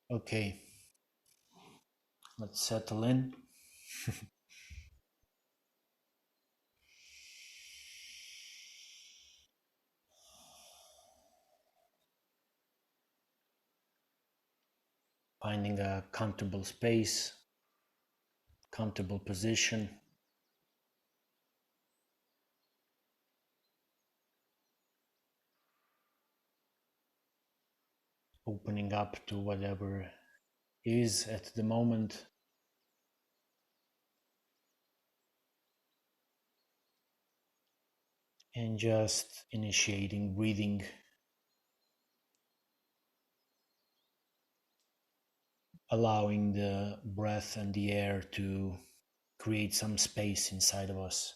Okay, let's settle in. Finding a comfortable space, comfortable position, opening up to whatever is at the moment, and just initiating breathing, allowing the breath and the air to create some space inside of us.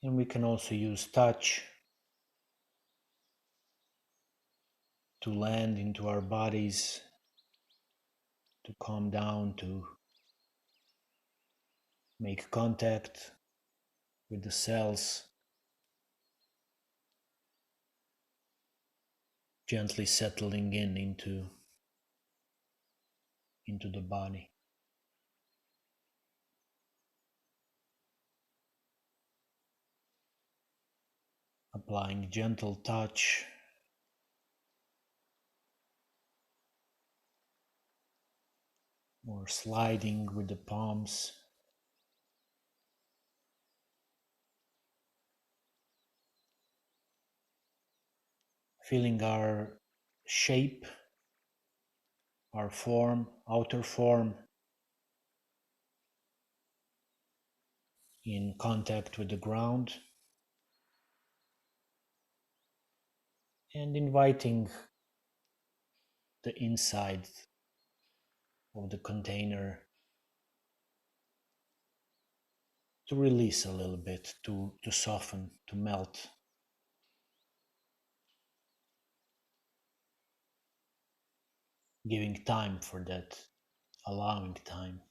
And we can also use touch to land into our bodies, to calm down, to make contact with the cells, gently settling in into the body. Applying gentle touch or sliding with the palms, feeling our shape, our form, outer form in contact with the ground, and inviting the inside of the container to release a little bit, to soften, to melt, giving time for that, allowing time.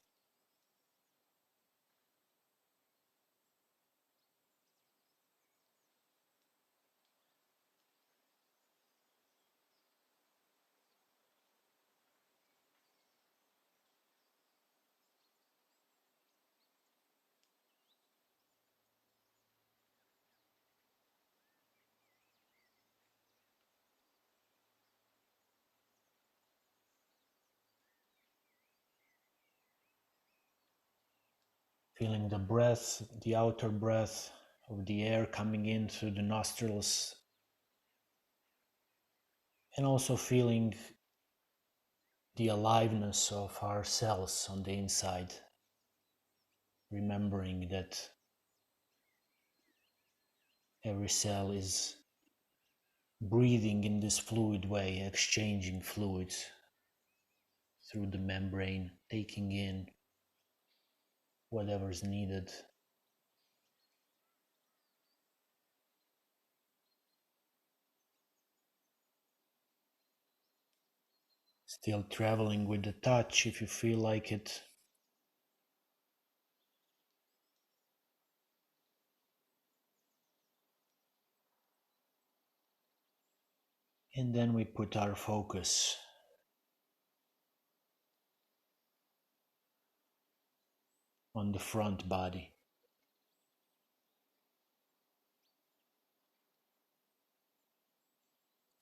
Feeling the breath, the outer breath of the air coming in through the nostrils, and also feeling the aliveness of our cells on the inside, remembering that every cell is breathing in this fluid way, exchanging fluids through the membrane, taking in whatever's needed. Still traveling with the touch if you feel like it. And then we put our focus on the front body.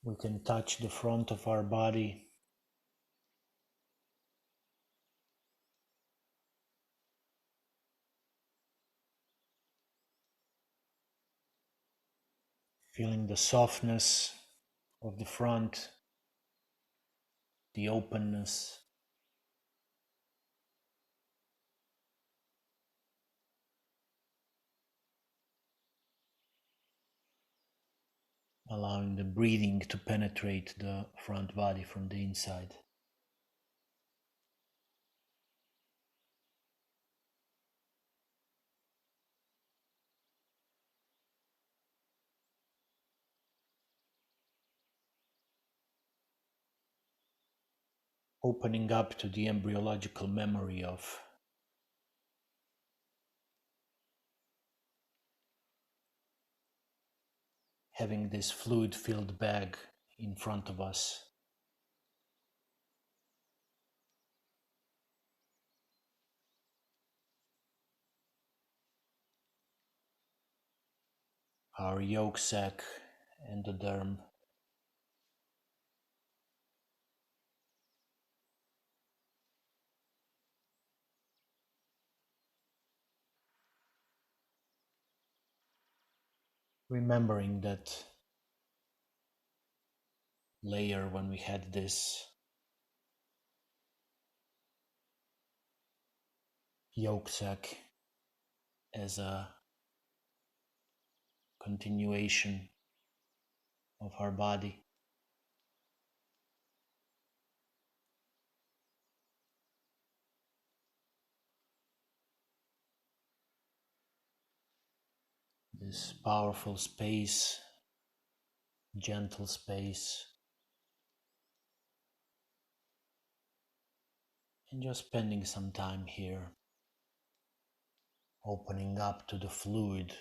We can touch the front of our body, feeling the softness of the front, the openness, allowing the breathing to penetrate the front body from the inside. Opening up to the embryological memory of having this fluid filled bag in front of us. Our yolk sac, endoderm, remembering that layer when we had this yolk sac as a continuation of our body. This powerful space, gentle space, and just spending some time here, opening up to the fluid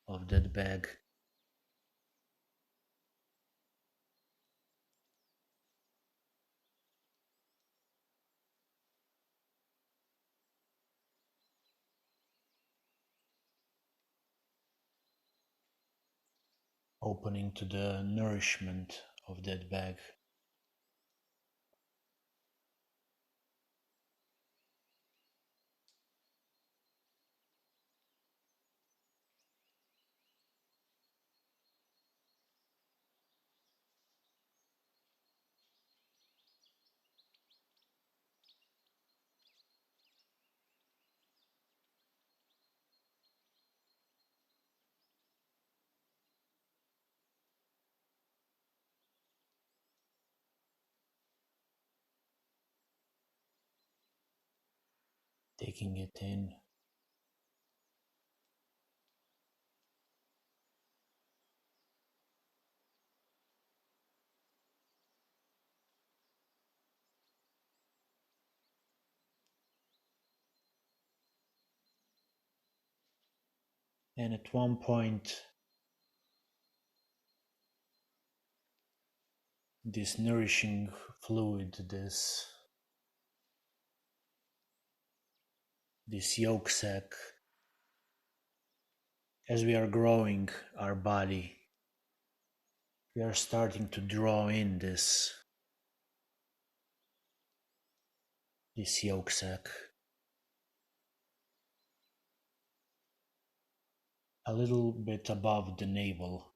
of that bag. Opening to the nourishment of that bag. Taking it in. And at one point, this nourishing fluid, this yolk sac, as we are growing our body, we are starting to draw in this yolk sac a little bit above the navel.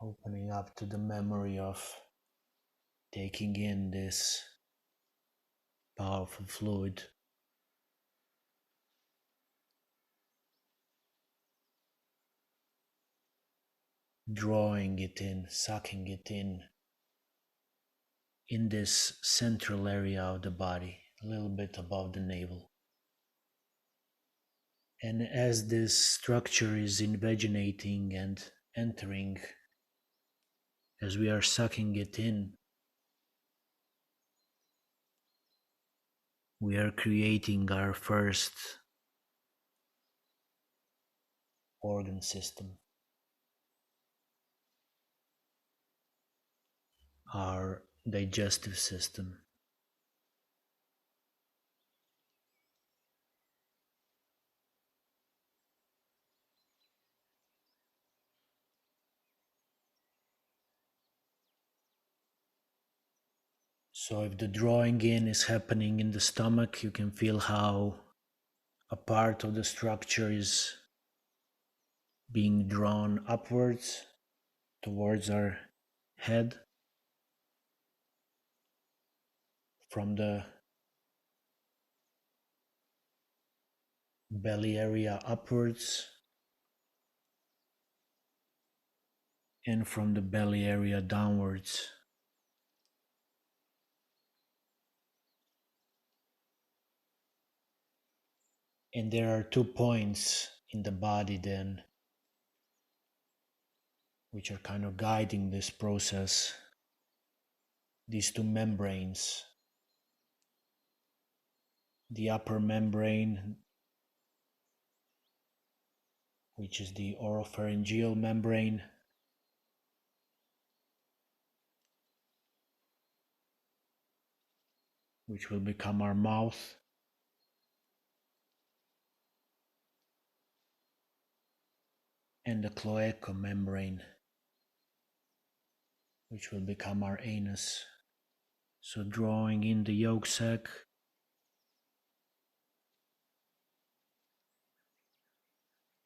Opening up to the memory of taking in this powerful fluid, drawing it in, sucking it in this central area of the body, a little bit above the navel. And as this structure is invaginating and entering, as we are sucking it in, we are creating our first organ system, our digestive system. So if the drawing in is happening in the stomach, you can feel how a part of the structure is being drawn upwards towards our head from the belly area upwards and from the belly area downwards. And there are 2 points in the body then which are kind of guiding this process. these two membranes. The upper membrane, which is the oropharyngeal membrane, which will become our mouth, and the cloacal membrane, which will become our anus. So drawing in the yolk sac,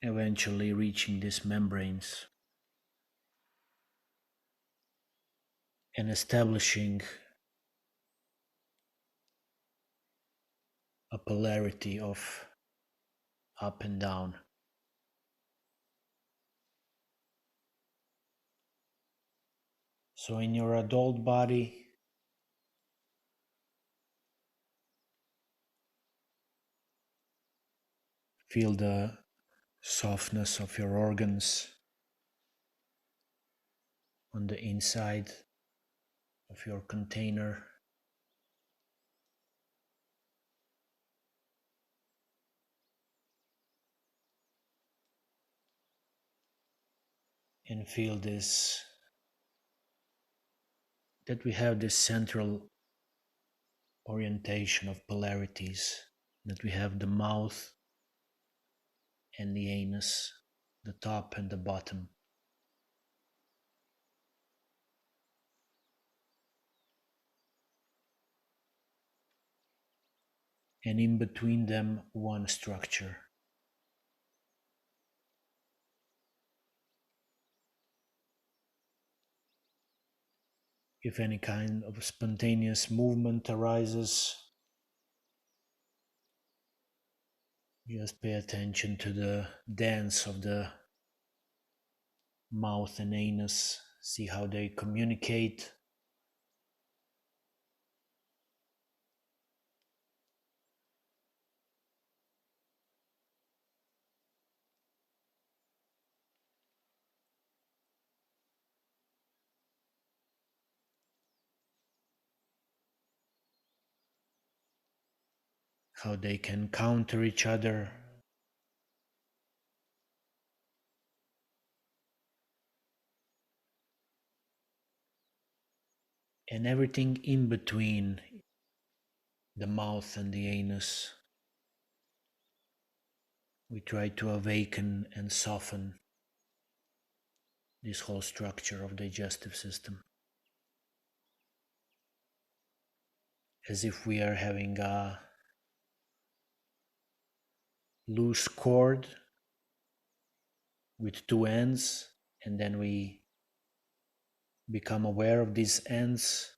eventually reaching these membranes and establishing a polarity of up and down. So in your adult body, feel the softness of your organs on the inside of your container, and feel this, that we have this central orientation of polarities, that we have the mouth and the anus, the top and the bottom, and in between them one structure. If any kind of spontaneous movement arises, just pay attention to the dance of the mouth and anus, see how they communicate. How they can counter each other. And everything in between the mouth and the anus, we try to awaken and soften this whole structure of digestive system, as if we are having a loose cord with two ends, and then we become aware of these ends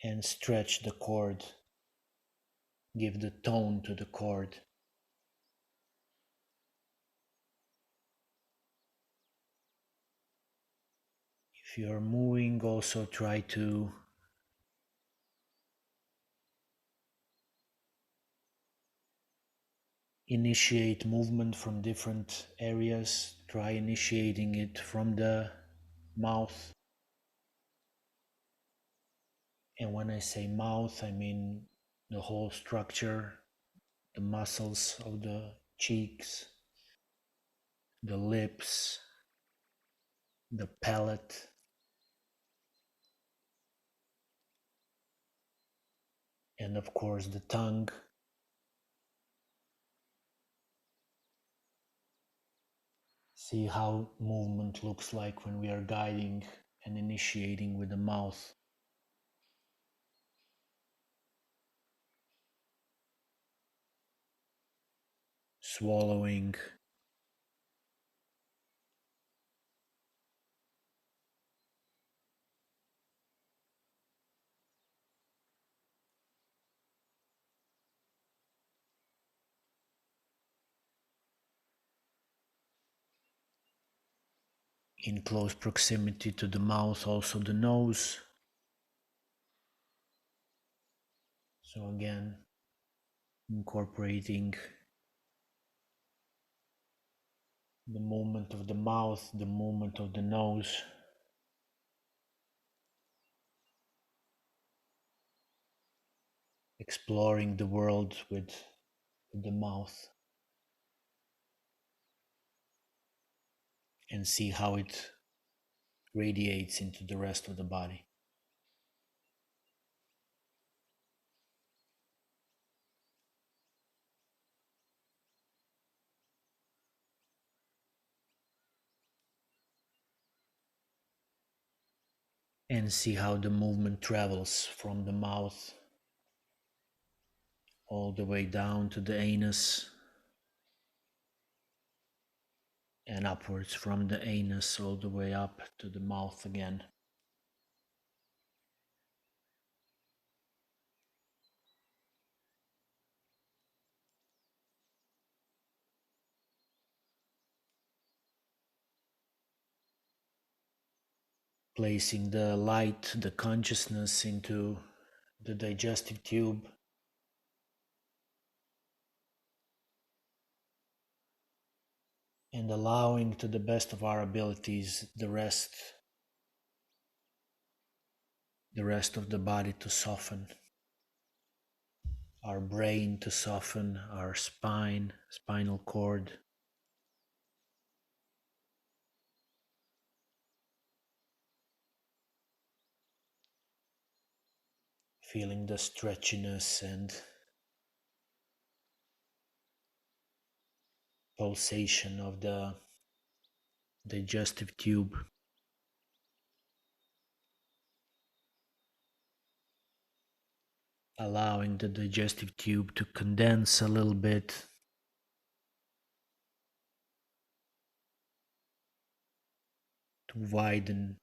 and stretch the cord, give the tone to the cord. If you're moving, also try to initiate movement from different areas. Try initiating it from the mouth. And when I say mouth, I mean the whole structure, the muscles of the cheeks, the lips, the palate, and of course the tongue. See how movement looks like when we are guiding and initiating with the mouth. Swallowing, in close proximity to the mouth, also the nose. So again, incorporating the movement of the mouth, the movement of the nose, exploring the world with the mouth, and see how it radiates into the rest of the body. And see how the movement travels from the mouth all the way down to the anus and upwards from the anus all the way up to the mouth again. Placing the light, the consciousness into the digestive tube, and allowing to the best of our abilities the rest of the body to soften, our brain to soften, our spine, spinal cord, feeling the stretchiness and pulsation of the digestive tube, allowing the digestive tube to condense a little bit, to widen,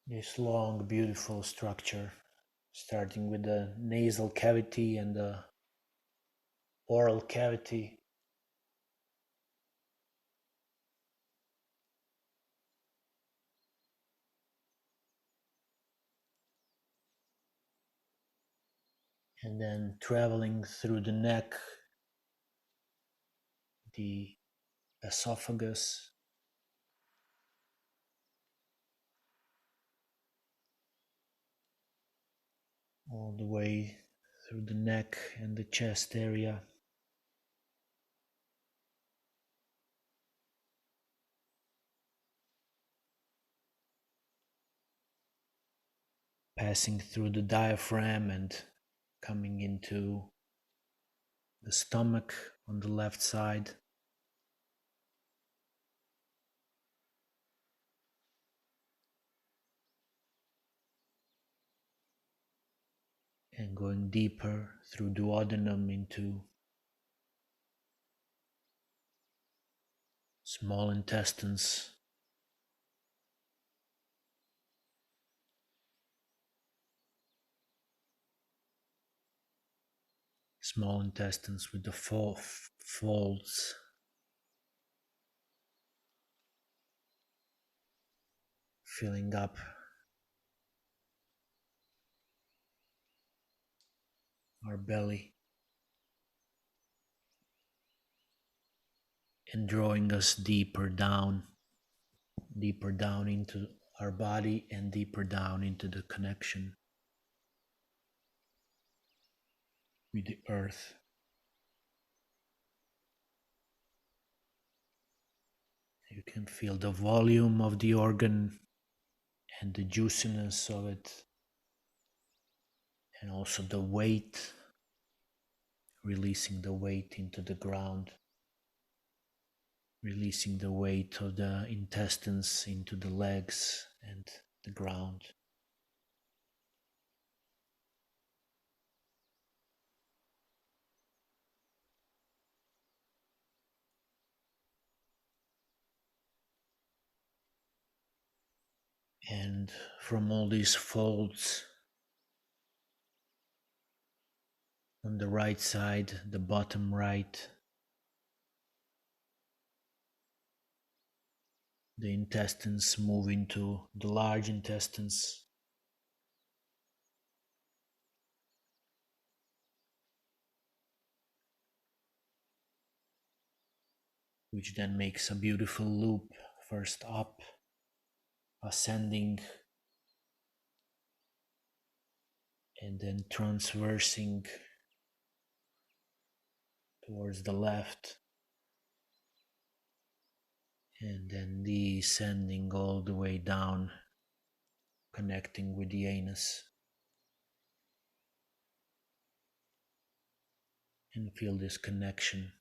this long, beautiful structure, starting with the nasal cavity and the oral cavity, and then traveling through the neck, the esophagus, all the way through the neck and the chest area, passing through the diaphragm and coming into the stomach on the left side, and going deeper through duodenum into small intestines, with the folds, filling up our belly and drawing us deeper down into our body and deeper down into the connection with the earth. You can feel the volume of the organ and the juiciness of it, and also the weight, releasing the weight into the ground, releasing the weight of the intestines into the legs and the ground. And from all these folds on the right side, the bottom right, the intestines move into the large intestines, which then makes a beautiful loop, first up, ascending, and then transversing towards the left, and then descending all the way down, connecting with the anus. And feel this connection.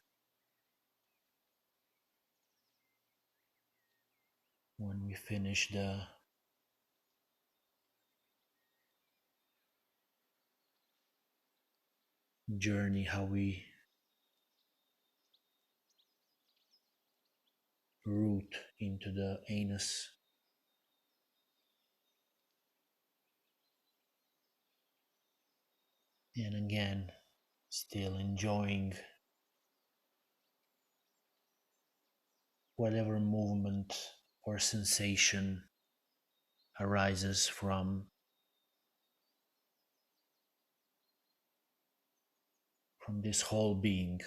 When we finish the journey, how we root into the anus, and again, still enjoying whatever movement or sensation arises from this whole being,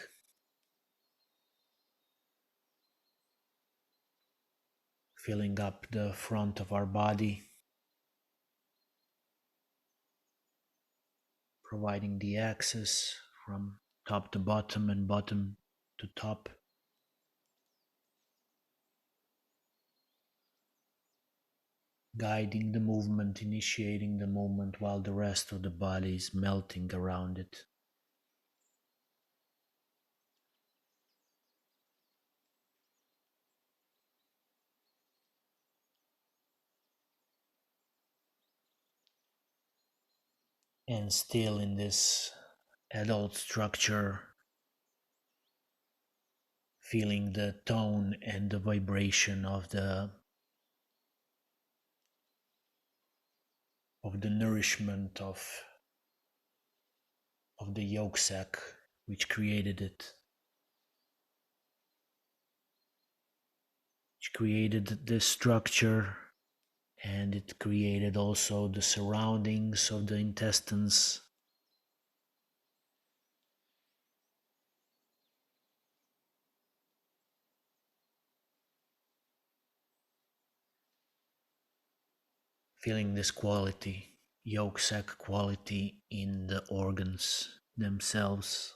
filling up the front of our body, providing the access from top to bottom and bottom to top, guiding the movement, initiating the movement while the rest of the body is melting around it. And still in this adult structure, feeling the tone and the vibration of the nourishment of the yolk sac which created it, which created this structure, and it created also the surroundings of the intestines, feeling this quality, yolk sac quality in the organs themselves,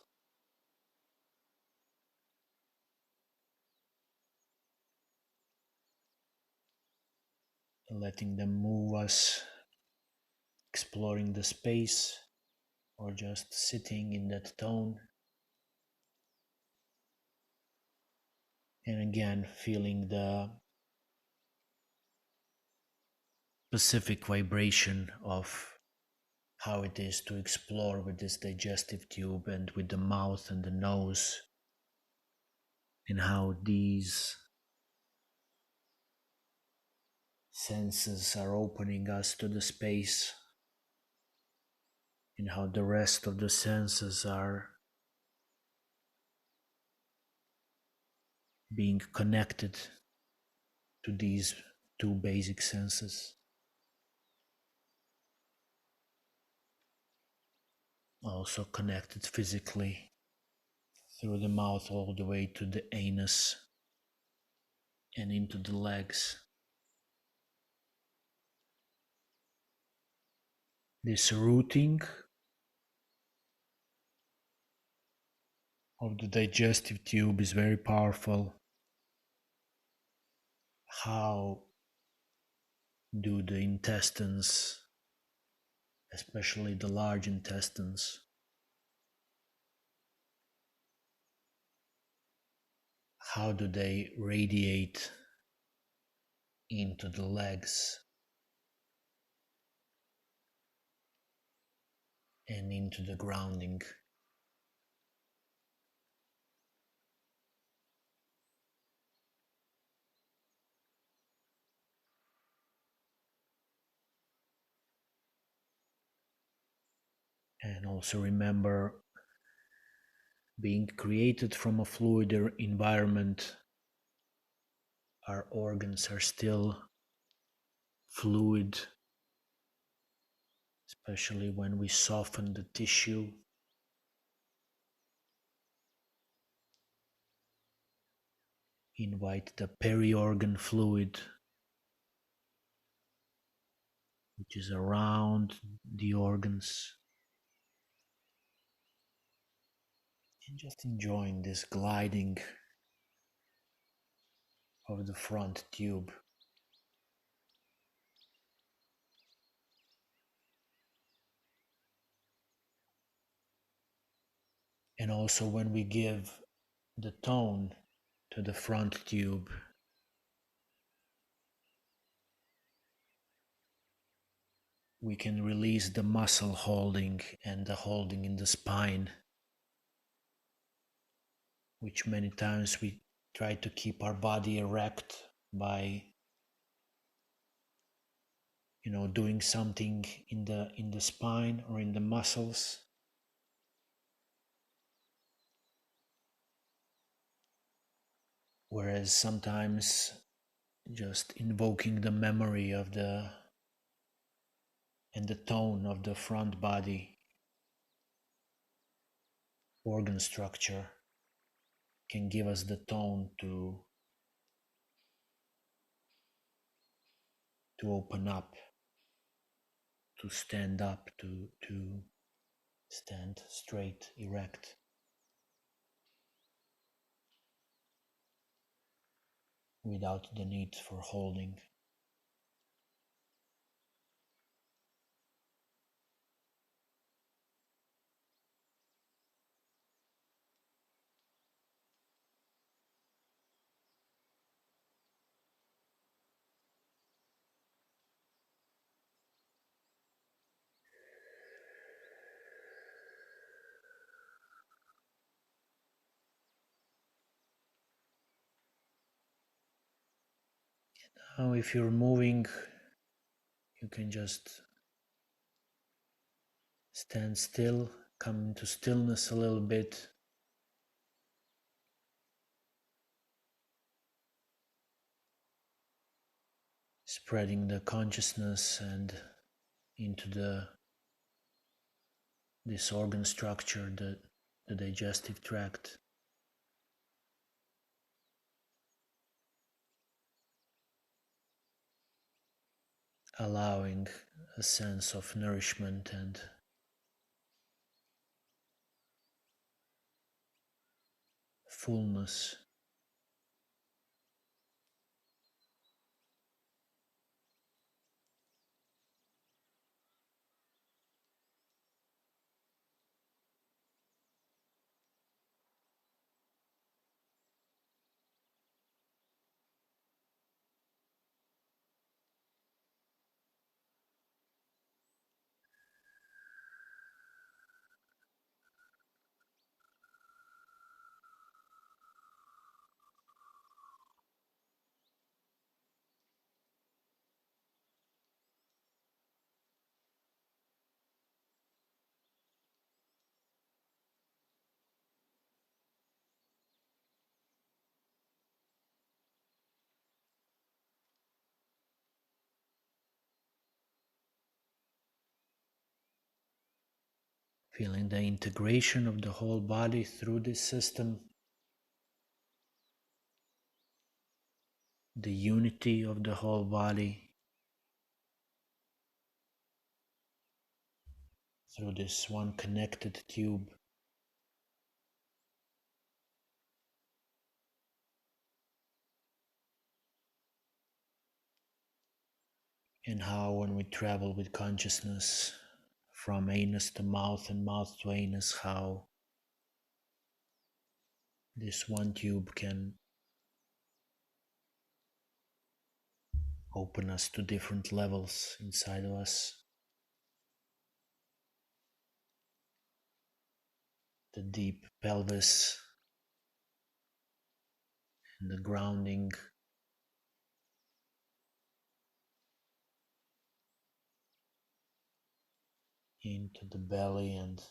letting them move us, exploring the space, or just sitting in that tone. And again, feeling the specific vibration of how it is to explore with this digestive tube and with the mouth and the nose, and how these senses are opening us to the space, and how the rest of the senses are being connected to these two basic senses, also connected physically through the mouth all the way to the anus and into the legs. This routing of the digestive tube is very powerful. How do the intestines, especially the large intestines, how do they radiate into the legs and into the grounding? And also remember, being created from a fluid environment, our organs are still fluid, especially when we soften the tissue. Invite the peri-organ fluid, which is around the organs, and just enjoying this gliding of the front tube. And also when we give the tone to the front tube, we can release the muscle holding and the holding in the spine, which many times we try to keep our body erect by doing something in the spine or in the muscles. Whereas sometimes just invoking the memory of the and the tone of the front body organ structure can give us the tone to open up, to stand up, to stand straight, erect, without the need for holding. Now, if you're moving, you can just stand still, come into stillness a little bit, spreading the consciousness and into this organ structure, the digestive tract, allowing a sense of nourishment and fullness. Feeling the integration of the whole body through this system, the unity of the whole body through this one connected tube. And how, when we travel with consciousness from anus to mouth and mouth to anus, how this one tube can open us to different levels inside of us. The deep pelvis and the grounding into the belly and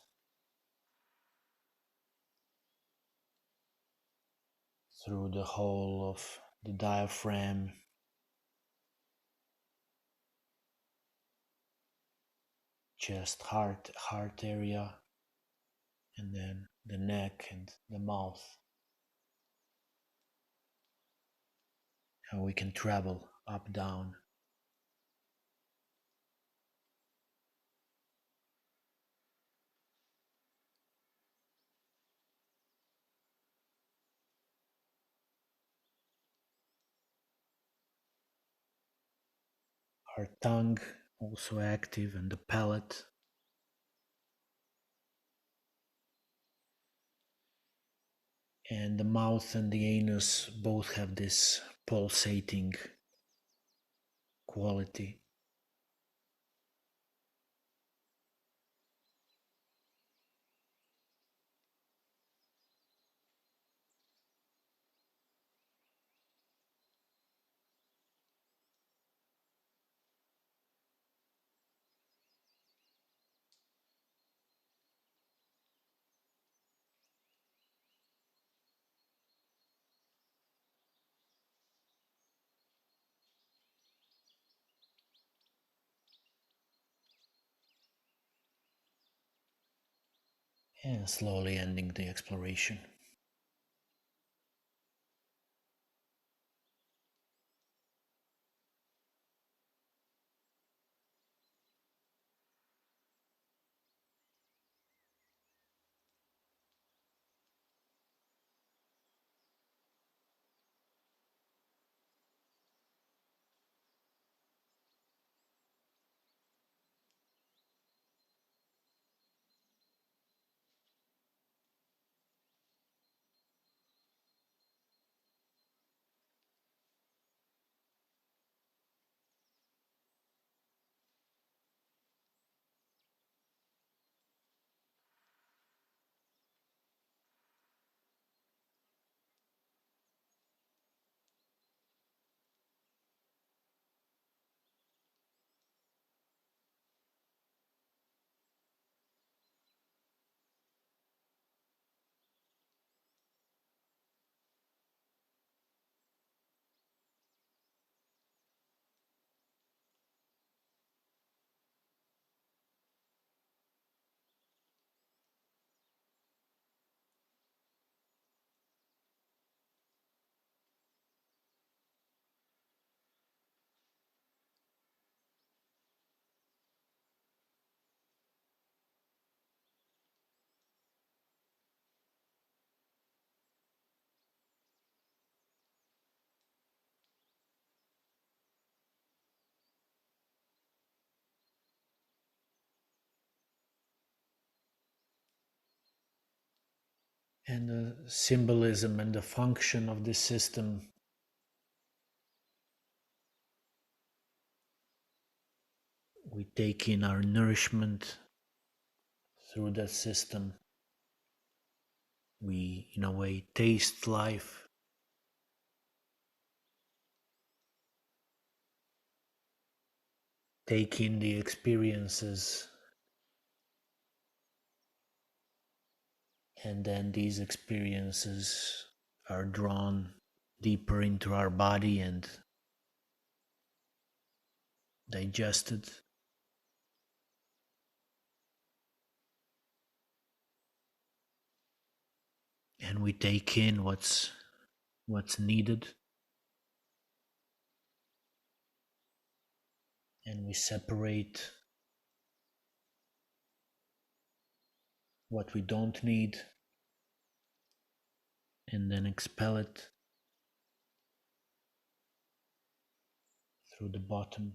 through the whole of the diaphragm, chest, heart area, and then the neck and the mouth. How we can travel up, down. Our tongue also active, and the palate. And the mouth and the anus both have this pulsating quality. And slowly ending the exploration. And the symbolism and the function of this system, we take in our nourishment through that system. We, in a way, taste life, take in the experiences, and then these experiences are drawn deeper into our body and digested. And we take in what's needed, and we separate what we don't need and then expel it through the bottom.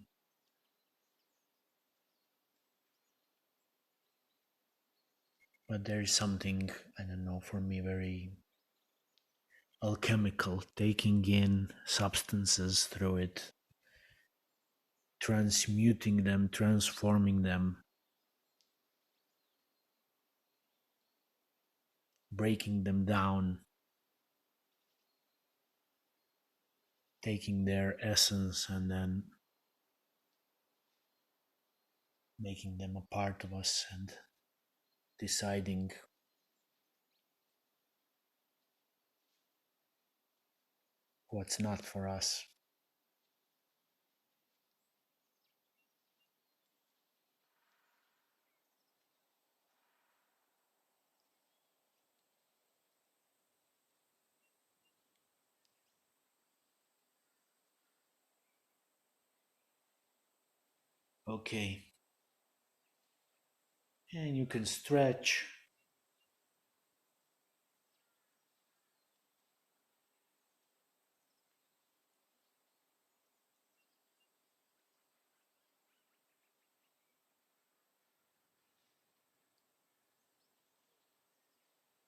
But there is something, I don't know, for me very alchemical, taking in substances through it, transmuting them, transforming them, breaking them down, taking their essence and then making them a part of us and deciding what's not for us. Okay, and you can stretch,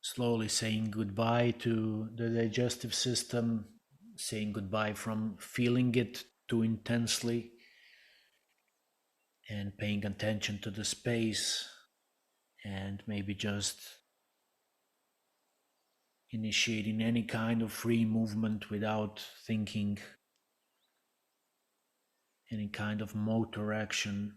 slowly saying goodbye to the digestive system, saying goodbye from feeling it too intensely, and paying attention to the space, and maybe just initiating any kind of free movement without thinking, any kind of motor action.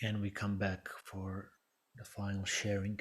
And we come back for the final sharing.